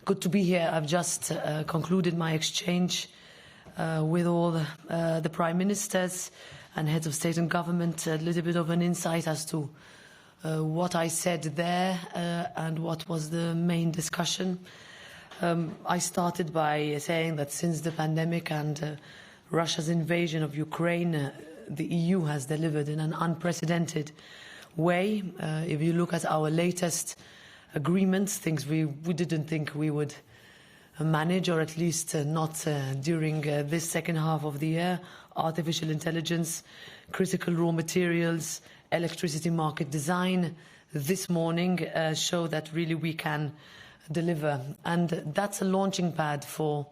Good to be here. I've just concluded my exchange with all the prime ministers and heads of state and government, a little bit of an insight as to what I said there and what was the main discussion. I started by saying that since the pandemic and Russia's invasion of Ukraine, the EU has delivered in an unprecedented way. If you look at our latest agreements, things we didn't think we would manage, or at least not during this second half of the year. Artificial intelligence, critical raw materials, electricity market design this morning show that really we can deliver. And that's a launching pad for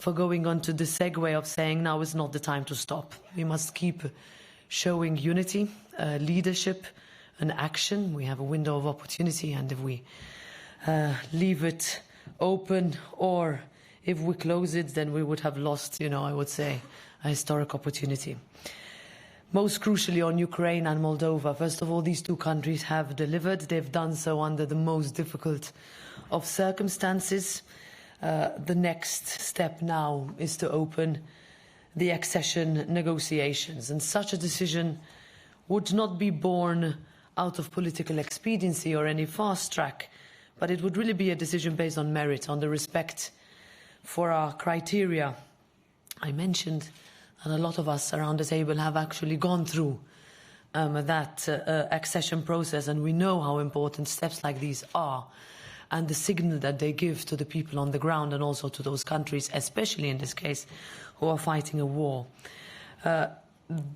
going on to the segue of saying now is not the time to stop. We must keep showing unity, leadership and action. We have a window of opportunity, and if we leave it open or if we close it, then we would have lost, I would say, a historic opportunity. Most crucially on Ukraine and Moldova, first of all, these two countries have delivered. They've done so under the most difficult of circumstances. The next step now is to open the accession negotiations, and such a decision would not be born out of political expediency or any fast track, but it would really be a decision based on merit, on the respect for our criteria. I mentioned that a lot of us around the table have actually gone through that accession process, and we know how important steps like these are and the signal that they give to the people on the ground and also to those countries, especially in this case, who are fighting a war.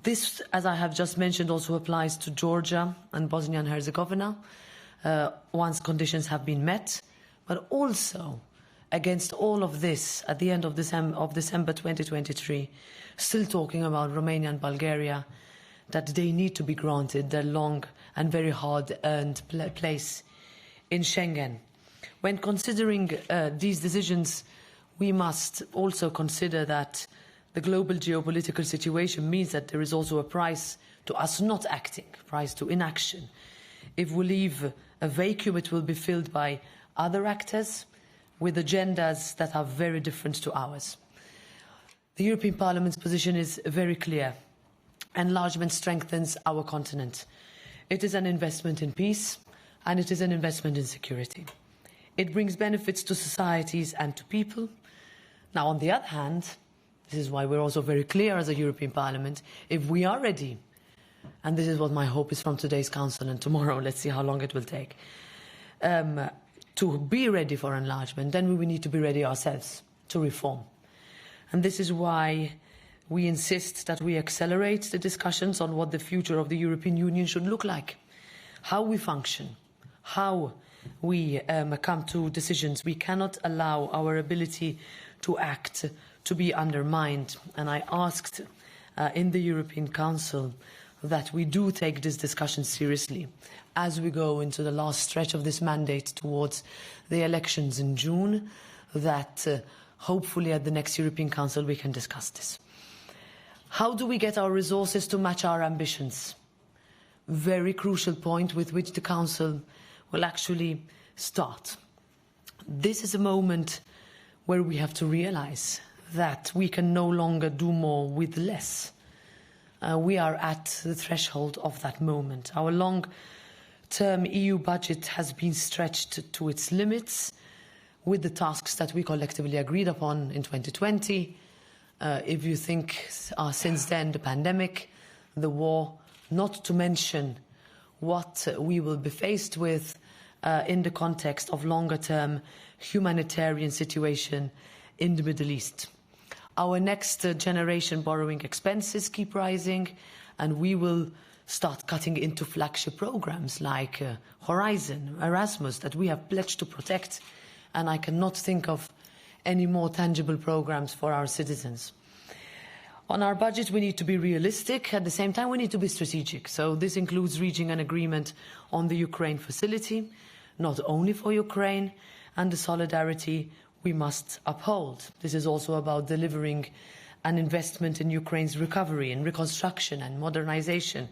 This, as I have just mentioned, also applies to Georgia and Bosnia and Herzegovina once conditions have been met, but also against all of this, at the end of December 2023, still talking about Romania and Bulgaria, that they need to be granted their long and very hard-earned place in Schengen. When considering these decisions, we must also consider that the global geopolitical situation means that there is also a price to us not acting, a price to inaction. If we leave a vacuum, it will be filled by other actors with agendas that are very different to ours. The European Parliament's position is very clear. Enlargement strengthens our continent. It is an investment in peace, and it is an investment in security. It brings benefits to societies and to people. Now, on the other hand, this is why we're also very clear as a European Parliament, if we are ready, and this is what my hope is from today's Council and tomorrow, let's see how long it will take, to be ready for enlargement, then we need to be ready ourselves to reform. And this is why we insist that we accelerate the discussions on what the future of the European Union should look like, how we function, how we come to decisions. We cannot allow our ability to act to be undermined. And I asked in the European Council that we do take this discussion seriously as we go into the last stretch of this mandate towards the elections in June, that hopefully at the next European Council we can discuss this. How do we get our resources to match our ambitions? Very crucial point with which the Council will actually start. This is a moment where we have to realize that we can no longer do more with less. We are at the threshold of that moment. Our long-term EU budget has been stretched to its limits with the tasks that we collectively agreed upon in 2020. If you think since then, the pandemic, the war, not to mention what we will be faced with in the context of longer-term humanitarian situation in the Middle East. Our next generation borrowing expenses keep rising, and we will start cutting into flagship programs like Horizon, Erasmus, that we have pledged to protect, and I cannot think of any more tangible programs for our citizens. On our budget, we need to be realistic. At the same time, we need to be strategic. So this includes reaching an agreement on the Ukraine facility, not only for Ukraine, and the solidarity we must uphold. This is also about delivering an investment in Ukraine's recovery and reconstruction and modernization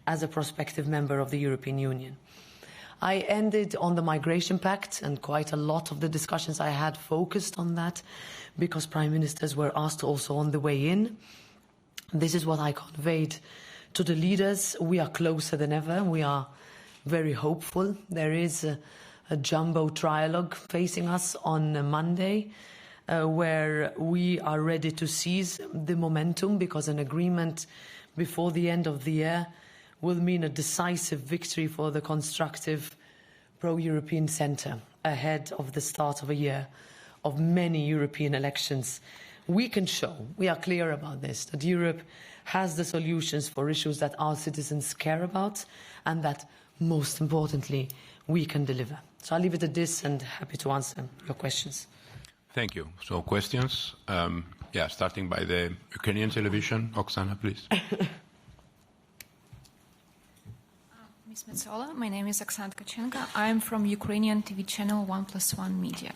as a prospective member of the European Union. I ended on the migration pact, and quite a lot of the discussions I had focused on that because prime ministers were asked also on the way in. This is what I conveyed to the leaders. We are closer than ever. We are very hopeful. There is a jumbo trialogue facing us on Monday, where we are ready to seize the momentum, because an agreement before the end of the year will mean a decisive victory for the constructive pro-European centre ahead of the start of a year of many European elections. We can show, we are clear about this, that Europe has the solutions for issues that our citizens care about, and that, most importantly, we can deliver. So I'll leave it at this, and happy to answer your questions. Thank you. So questions? Starting by the Ukrainian television. Oksana, please. Ms. Metsola, my name is Oksana Tkachenko. I'm from Ukrainian TV channel 1+1 Media.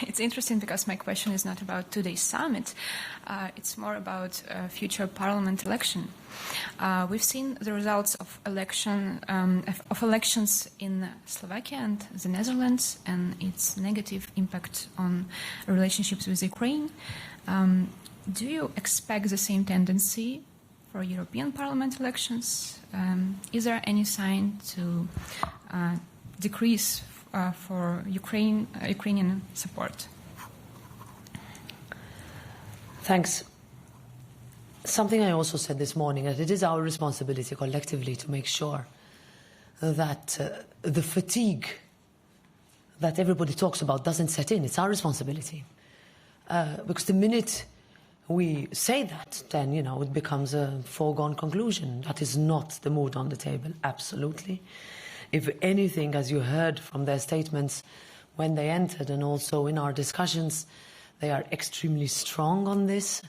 It's interesting because my question is not about today's summit. It's more about future parliament election. We've seen the results of elections in Slovakia and the Netherlands, and its negative impact on relationships with Ukraine. Do you expect the same tendency for European Parliament elections? Is there any sign to decrease for Ukrainian support? Thanks. Something I also said this morning, that it is our responsibility collectively to make sure that the fatigue that everybody talks about doesn't set in. It's our responsibility. Because the minute we say that, then, it becomes a foregone conclusion. That is not the mood on the table, absolutely. If anything, as you heard from their statements when they entered, and also in our discussions, they are extremely strong on this,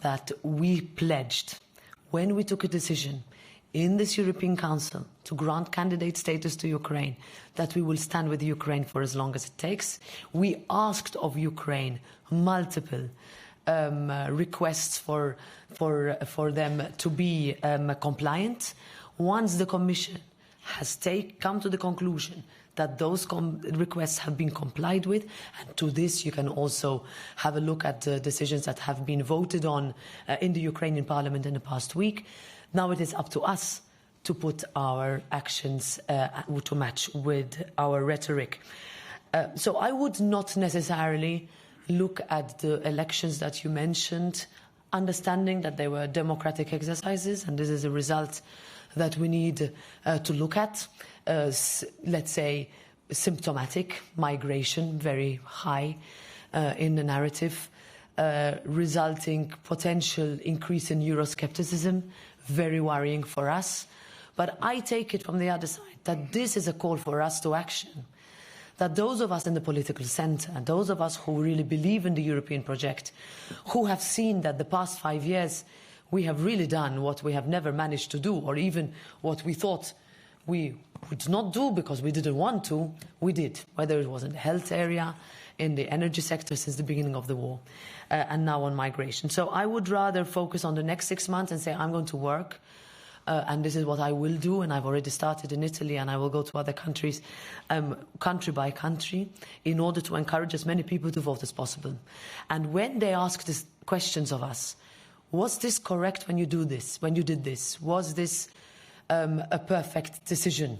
that we pledged, when we took a decision in this European Council to grant candidate status to Ukraine, that we will stand with Ukraine for as long as it takes. We asked of Ukraine multiple requests for them to be compliant. Once the Commission has come to the conclusion that those requests have been complied with, and to this you can also have a look at the decisions that have been voted on in the Ukrainian parliament in the past week. Now it is up to us to put our actions to match with our rhetoric. So I would not necessarily look at the elections that you mentioned, understanding that they were democratic exercises, and this is a result that we need to look at. Let's say symptomatic migration, very high in the narrative, resulting potential increase in Euroscepticism, very worrying for us. But I take it from the other side that this is a call for us to action. That those of us in the political centre, those of us who really believe in the European project, who have seen that the past 5 years we have really done what we have never managed to do, or even what we thought we would not do because we didn't want to, we did, whether it was in the health area, in the energy sector since the beginning of the war, and now on migration. So I would rather focus on the next 6 months and say I'm going to work, and this is what I will do, and I've already started in Italy, and I will go to other countries, country by country, in order to encourage as many people to vote as possible. And when they ask these questions of us, was this correct when you did this? Was this a perfect decision?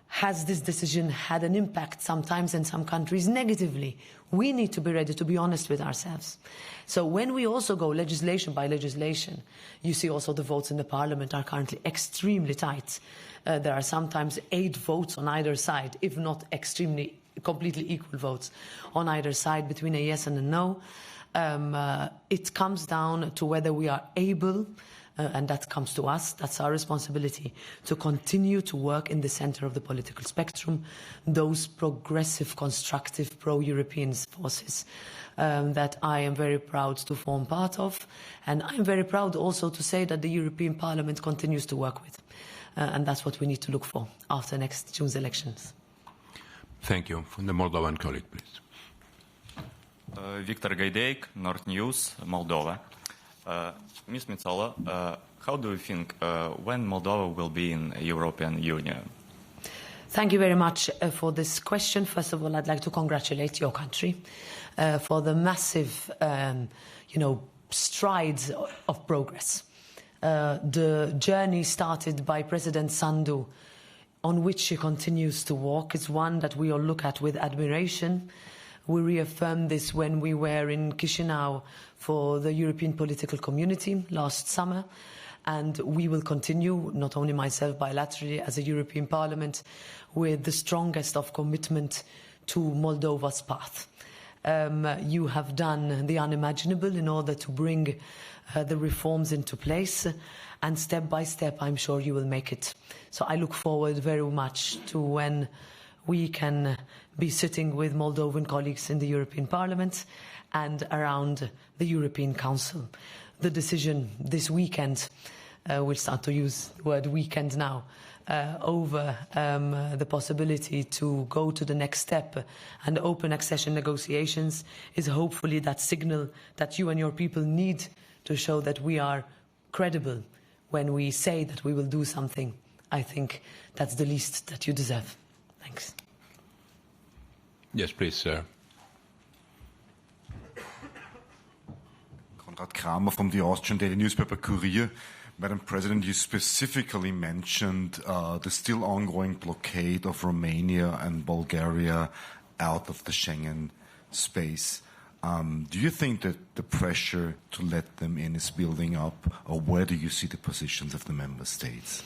Has this decision had an impact sometimes in some countries negatively? We need to be ready to be honest with ourselves. So when we also go legislation by legislation, you see also the votes in the parliament are currently extremely tight. There are sometimes 8 votes on either side, if not completely equal votes on either side between a yes and a no. It comes down to whether we are able, and that comes to us, that's our responsibility, to continue to work in the centre of the political spectrum, those progressive, constructive, pro-European forces that I am very proud to form part of. And I'm very proud also to say that the European Parliament continues to work with. And that's what we need to look for after next June's elections. Thank you. From the Moldovan colleague, please. Victor Gaideik, North News, Moldova. Ms. Metsola, how do you think when Moldova will be in European Union? Thank you very much for this question. First of all, I'd like to congratulate your country for the massive, strides of progress. The journey started by President Sandu, on which she continues to walk, is one that we all look at with admiration. We reaffirmed this when we were in Chisinau for the European Political Community last summer, and we will continue, not only myself bilaterally as a European Parliament, with the strongest of commitment to Moldova's path. You have done the unimaginable in order to bring the reforms into place, and step by step I'm sure you will make it. So I look forward very much to when we can be sitting with Moldovan colleagues in the European Parliament and around the European Council. The decision this weekend, we'll start to use the word weekend now, over the possibility to go to the next step and open accession negotiations is hopefully that signal that you and your people need to show that we are credible when we say that we will do something. I think that's the least that you deserve. Thanks. Yes, please, sir. Konrad Kramer from the Austrian daily newspaper Kurier. Madam President, you specifically mentioned the still ongoing blockade of Romania and Bulgaria out of the Schengen space. Do you think that the pressure to let them in is building up, or where do you see the positions of the member states?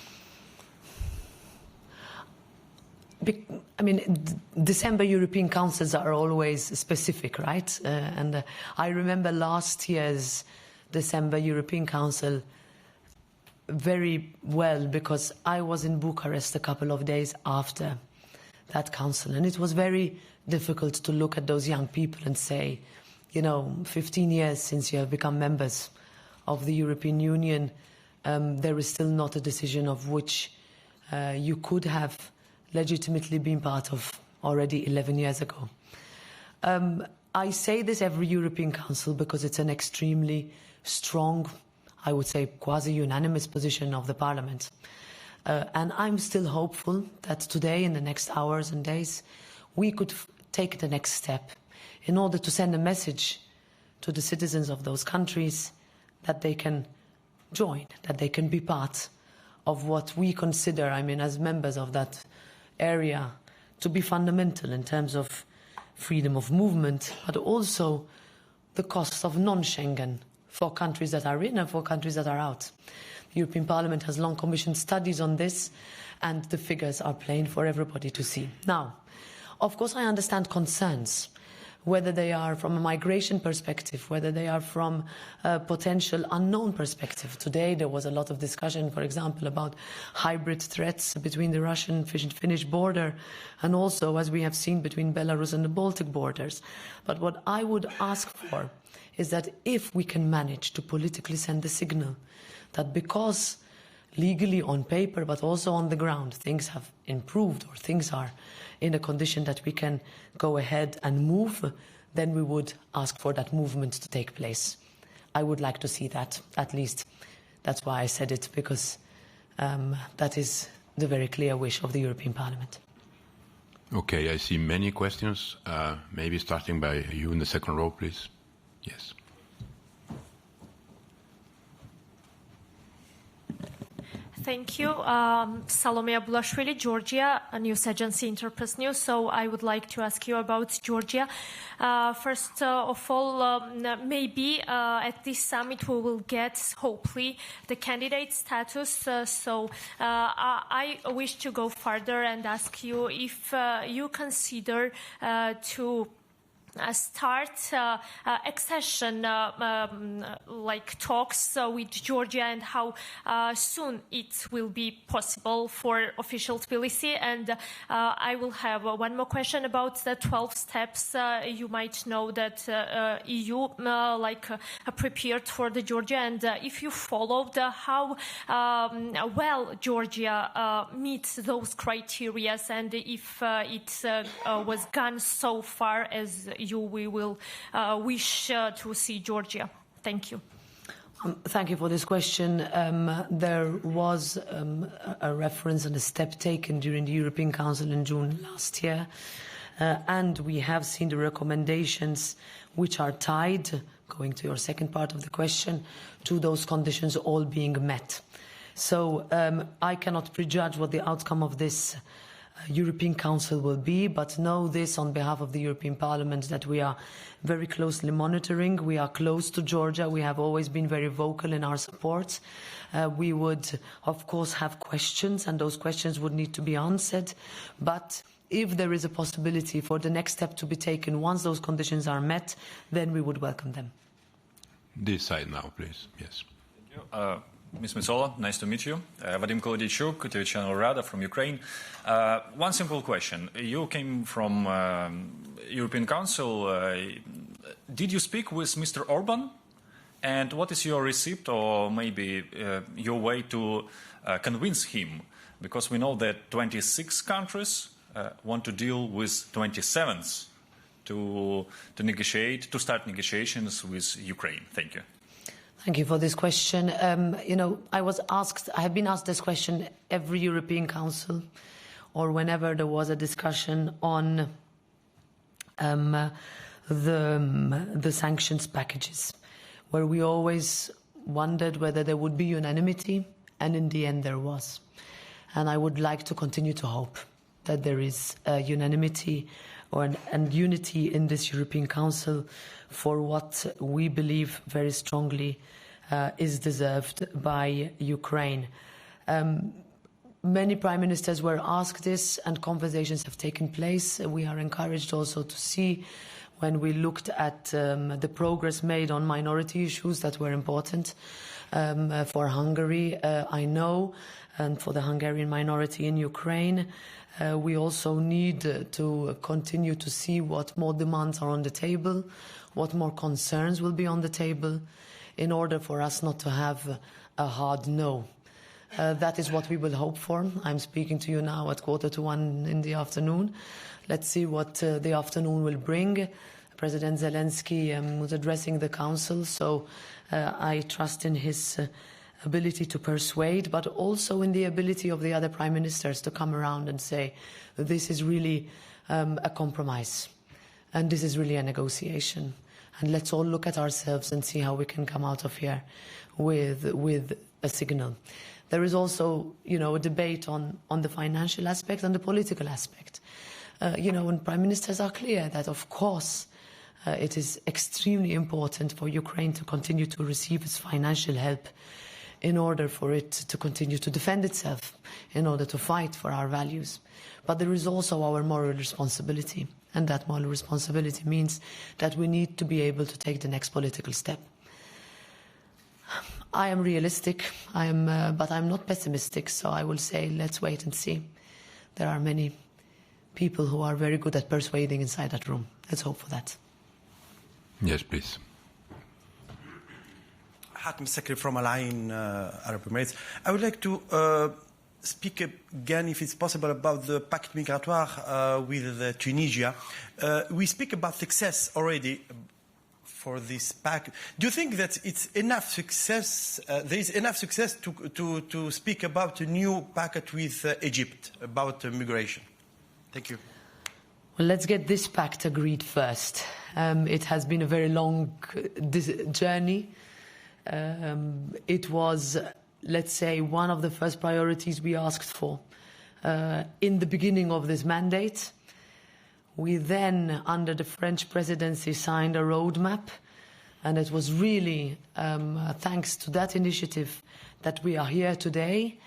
I mean, December European Councils are always specific, right? And I remember last year's December European Council very well because I was in Bucharest a couple of days after that council, and it was very difficult to look at those young people and say, 15 years since you have become members of the European Union, there is still not a decision of which you could have legitimately been part of already 11 years ago. I say this every European Council because it's an extremely strong, I would say quasi-unanimous position of the Parliament. And I'm still hopeful that today, in the next hours and days, we could take the next step in order to send a message to the citizens of those countries that they can join, that they can be part of what we consider, as members of that area, to be fundamental in terms of freedom of movement, but also the cost of non-Schengen for countries that are in and for countries that are out. The European Parliament has long commissioned studies on this, and the figures are plain for everybody to see. Now, of course, I understand concerns, whether they are from a migration perspective, whether they are from a potential unknown perspective. Today there was a lot of discussion, for example, about hybrid threats between the Russian-Finnish border and also, as we have seen, between Belarus and the Baltic borders. But what I would ask for is that if we can manage to politically send the signal that because legally on paper but also on the ground things have improved or things are in a condition that we can go ahead and move, then we would ask for that movement to take place. I would like to see that, at least. That's why I said it, because that is the very clear wish of the European Parliament. Okay, I see many questions. Maybe starting by you in the second row, please. Yes. Thank you. Salome Abulashvili, Georgia, a news agency Interpress News. So I would like to ask you about Georgia. First of all, maybe at this summit we will get, hopefully, the candidate status. I wish to go further and ask you if you consider to start accession talks with Georgia, and how soon it will be possible for official Tbilisi. And I will have one more question about the 12 steps. You might know that EU prepared for the Georgia, and if you followed how well Georgia meets those criteria, and if it was gone so far as we will wish to see Georgia. Thank you. Thank you for this question. There was a reference and a step taken during the European Council in June last year, and we have seen the recommendations which are tied, going to your second part of the question, to those conditions all being met. So I cannot prejudge what the outcome of this European Council will be, but know this on behalf of the European Parliament that we are very closely monitoring. We are close to Georgia. We have always been very vocal in our support. We would, of course, have questions, and those questions would need to be answered. But if there is a possibility for the next step to be taken once those conditions are met, then we would welcome them. This side now, please. Yes. Thank you. Ms. Metsola, nice to meet you. Vadim Kolodichuk, TV channel Rada from Ukraine. One simple question. You came from European Council. Did you speak with Mr. Orban? And what is your receipt or maybe your way to convince him? Because we know that 26 countries want to deal with 27th to start negotiations with Ukraine. Thank you. Thank you for this question. I have been asked this question every European Council or whenever there was a discussion on the sanctions packages, where we always wondered whether there would be unanimity, and in the end there was. And I would like to continue to hope that there is unanimity and unity in this European Council for what we believe very strongly is deserved by Ukraine. Many prime ministers were asked this, and conversations have taken place. We are encouraged also to see, when we looked at the progress made on minority issues that were important for Hungary, I know, and for the Hungarian minority in Ukraine. We also need to continue to see what more demands are on the table, what more concerns will be on the table, in order for us not to have a hard no. That is what we will hope for. I'm speaking to you now at 1:15 in the afternoon. Let's see what the afternoon will bring. President Zelensky was addressing the Council, so I trust in his ability to persuade, but also in the ability of the other prime ministers to come around and say, this is really a compromise, and this is really a negotiation. And let's all look at ourselves and see how we can come out of here with a signal. There is also, a debate on the financial aspect and the political aspect. And prime ministers are clear that, of course, it is extremely important for Ukraine to continue to receive its financial help in order for it to continue to defend itself, in order to fight for our values. But there is also our moral responsibility, and that moral responsibility means that we need to be able to take the next political step. I am realistic, but I'm not pessimistic, so I will say let's wait and see. There are many people who are very good at persuading inside that room. Let's hope for that. Yes, please. Hatem Sekri from Align Arab Emirates. I would like to speak again, if it's possible, about the pact migratoire with Tunisia. We speak about success already for this pact. Do you think that it's enough success? There is enough success to speak about a new pact with Egypt about migration? Thank you. Well, let's get this pact agreed first. It has been a very long journey. It was, let's say, one of the first priorities we asked for in the beginning of this mandate. We then, under the French presidency, signed a roadmap, and it was really thanks to that initiative that we are here today,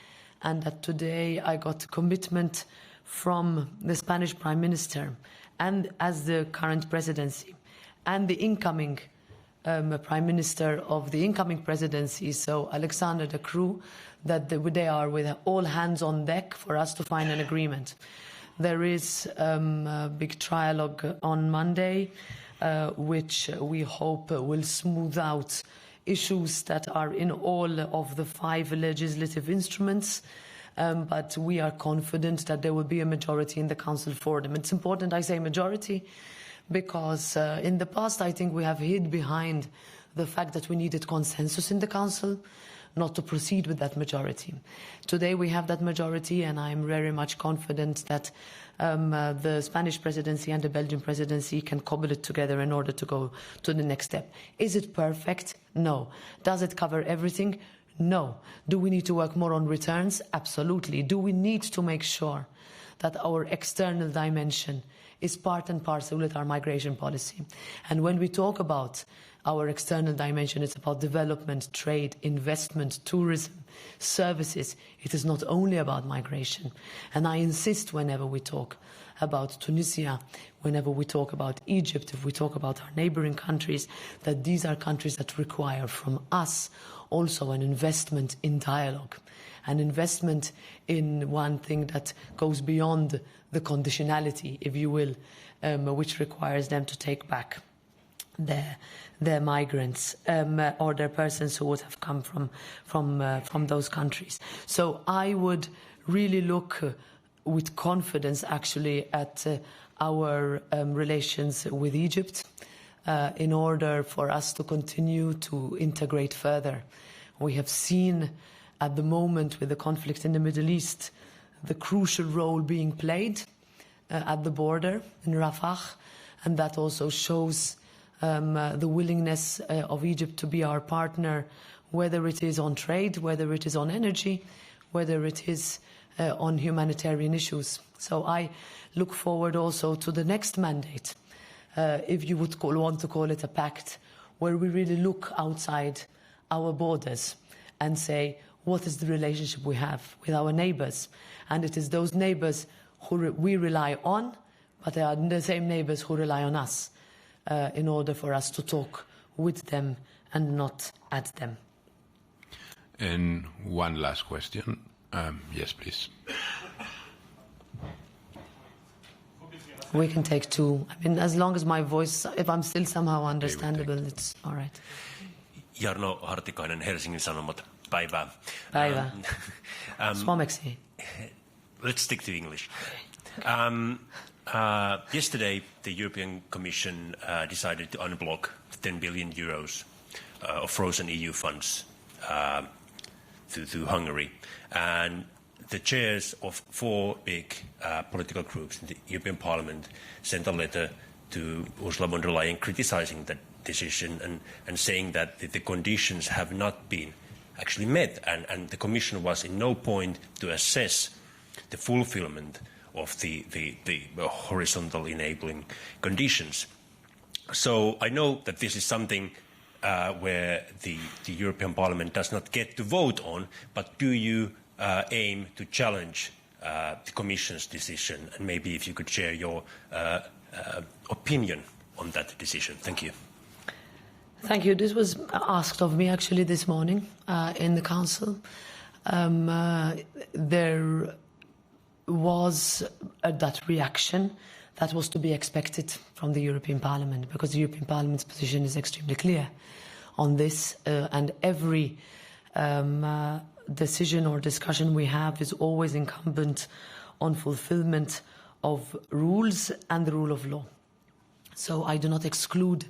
and that today I got commitment from the Spanish Prime Minister, and as the current presidency, and the incoming Prime Minister of the incoming presidency, so Alexander De Croo, that they are with all hands on deck for us to find an agreement. There is a big trialogue on Monday, which we hope will smooth out issues that are in all of the 5 legislative instruments. But we are confident that there will be a majority in the Council for them. It's important I say majority, because in the past I think we have hid behind the fact that we needed consensus in the Council not to proceed with that majority. Today we have that majority, and I'm very much confident that the Spanish presidency and the Belgian presidency can cobble it together in order to go to the next step. Is it perfect? No. Does it cover everything? No. Do we need to work more on returns? Absolutely. Do we need to make sure that our external dimension is part and parcel with our migration policy? And when we talk about our external dimension, it's about development, trade, investment, tourism, services. It is not only about migration. And I insist whenever we talk about Tunisia, whenever we talk about Egypt, if we talk about our neighboring countries, that these are countries that require from us also an investment in dialogue, an investment in one thing that goes beyond the conditionality, if you will, which requires them to take back their migrants or their persons who would have come from those countries. So I would really look with confidence actually at our relations with Egypt in order for us to continue to integrate further. We have seen at the moment with the conflict in the Middle East the crucial role being played at the border in Rafah, and that also shows the willingness of Egypt to be our partner, whether it is on trade, whether it is on energy, whether it is on humanitarian issues. So I look forward also to the next mandate, if you would want to call it a pact, where we really look outside our borders and say, what is the relationship we have with our neighbours? And it is those neighbours who we rely on, but they are the same neighbours who rely on us in order for us to talk with them and not at them. And one last question. Yes, please. We can take two. I mean, as long as my voice, if I'm still somehow understandable, it's all right. Jarno Hartikainen, Helsingin Sanomat. Päivää. Päivää. Suomeksi. Let's stick to English. Yesterday, the European Commission decided to unblock 10 billion euros of frozen EU funds to Hungary. And the chairs of 4 big political groups in the European Parliament sent a letter to Ursula von der Leyen criticizing that decision and saying that the conditions have not been actually met, and the Commission was in no point to assess the fulfillment of the horizontal enabling conditions. So I know that this is something where the European Parliament does not get to vote on, but do you aim to challenge the Commission's decision? And maybe if you could share your opinion on that decision. Thank you. Thank you. This was asked of me actually this morning in the Council. There was that reaction that was to be expected from the European Parliament, because the European Parliament's position is extremely clear on this, and every decision or discussion we have is always incumbent on fulfillment of rules and the rule of law. So I do not exclude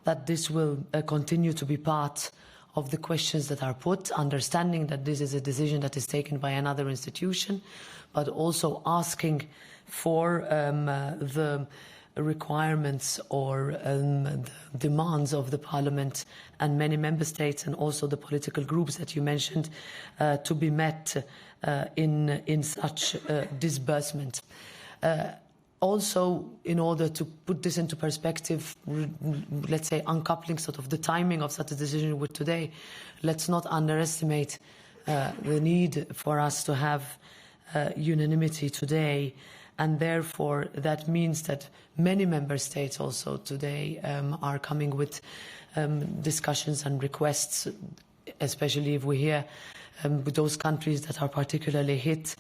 that this will continue to be part of the questions that are put, understanding that this is a decision that is taken by another institution, but also asking for the requirements or the demands of the Parliament and many member states, and also the political groups that you mentioned, to be met in such disbursement. Also, in order to put this into perspective, let's say uncoupling sort of the timing of such a decision with today, let's not underestimate the need for us to have unanimity today. And therefore, that means that many member states also today are coming with discussions and requests, especially if we hear with those countries that are particularly hit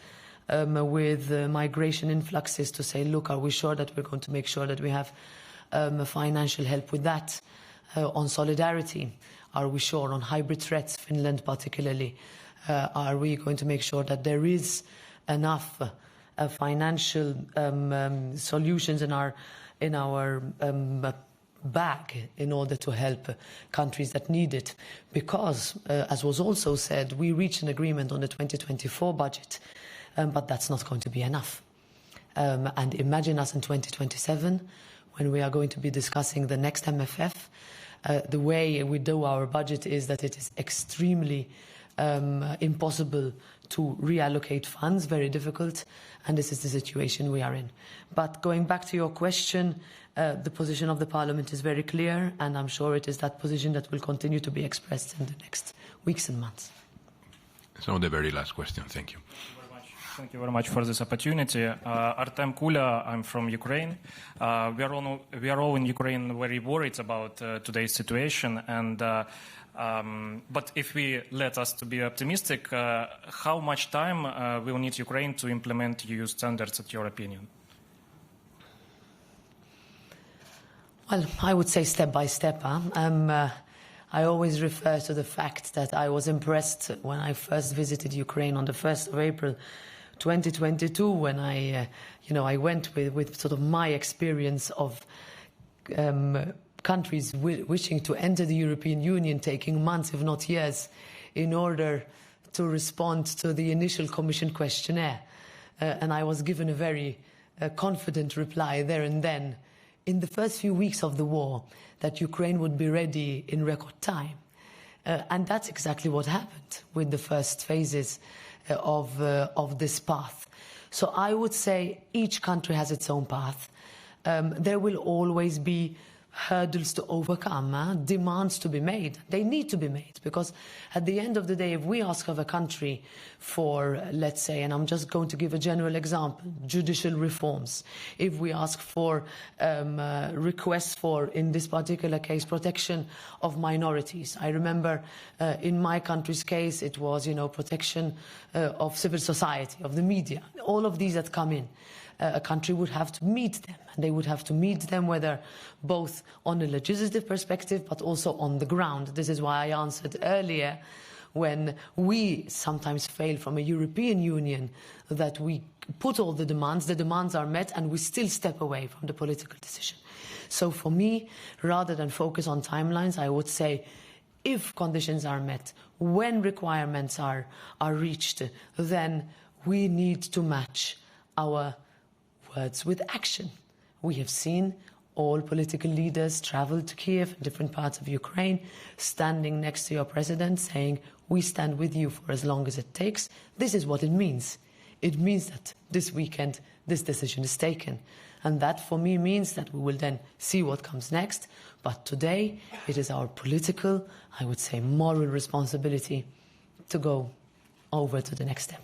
with migration influxes, to say, look, are we sure that we're going to make sure that we have financial help with that? On solidarity, are we sure? On hybrid threats, Finland particularly, are we going to make sure that there is enough financial solutions in our bag in order to help countries that need it. Because, as was also said, we reached an agreement on the 2024 budget, but that's not going to be enough. And imagine us in 2027, when we are going to be discussing the next MFF. The way we do our budget is that it is extremely impossible to reallocate funds, very difficult, and this is the situation we are in. But going back to your question, the position of the Parliament is very clear, and I'm sure it is that position that will continue to be expressed in the next weeks and months. So the very last question, thank you. Thank you very much for this opportunity. Artem Kula, I'm from Ukraine. We are all in Ukraine very worried about today's situation, and but if we let us to be optimistic, how much time will need Ukraine to implement EU standards, in your opinion? Well, I would say step by step. I always refer to the fact that I was impressed when I first visited Ukraine on the 1st of April 2022, when I went with sort of my experience of countries wishing to enter the European Union, taking months, if not years, in order to respond to the initial Commission questionnaire. And I was given a very confident reply there and then, in the first few weeks of the war, that Ukraine would be ready in record time. And that's exactly what happened with the first phases of this path. So I would say each country has its own path. There will always be hurdles to overcome, demands to be made. They need to be made, because at the end of the day, if we ask of a country for, let's say, and I'm just going to give a general example, judicial reforms, if we ask for requests for, in this particular case, protection of minorities. I remember in my country's case, it was, protection of civil society, of the media. All of these that come in. A country would have to meet them, and they would have to meet them whether both on a legislative perspective but also on the ground. This is why I answered earlier, when we sometimes fail from a European Union, that we put all the demands are met, and we still step away from the political decision. So for me, rather than focus on timelines, I would say if conditions are met, when requirements are reached, then we need to match our words with action. We have seen all political leaders travel to Kiev, different parts of Ukraine, standing next to your president, saying, we stand with you for as long as it takes. This is what it means. It means that this weekend, this decision is taken. And that, for me, means that we will then see what comes next. But today, it is our political, I would say, moral responsibility to go over to the next step.